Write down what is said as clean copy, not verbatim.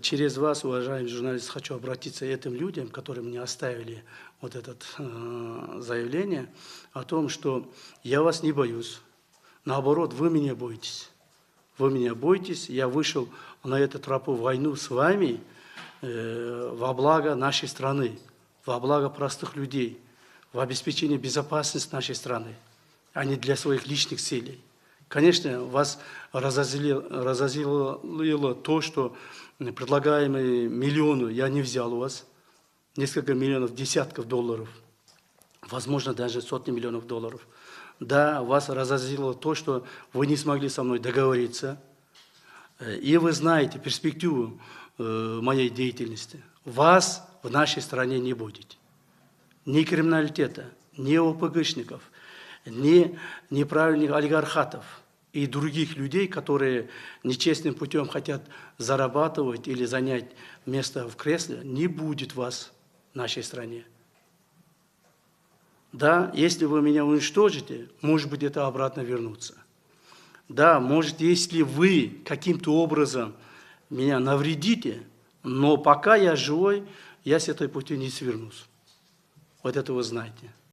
через вас, уважаемый журналист, хочу обратиться к этим людям, которые мне оставили вот это заявление о том, что я вас не боюсь. Наоборот, вы меня боитесь. Вы меня боитесь. Я вышел на эту тропу войну с вами во благо нашей страны, во благо простых людей, в обеспечение безопасности нашей страны, а не для своих личных целей. Конечно, вас разозлило то, что предлагаемые миллионы я не взял у вас, несколько миллионов, десятков долларов, возможно, даже сотни миллионов долларов. Да, вас разозлило то, что вы не смогли со мной договориться, и вы знаете перспективу моей деятельности. Вас в нашей стране не будет. Ни криминалитета, ни ОПГшников, ни неправильных олигархатов и других людей, которые нечестным путем хотят зарабатывать или занять место в кресле, не будет вас в нашей стране. Да, если вы меня уничтожите, может быть, это обратно вернуться. Да, может, если вы каким-то образом меня навредите, но пока я живой, я с этой пути не свернусь. Вот это вы знаете.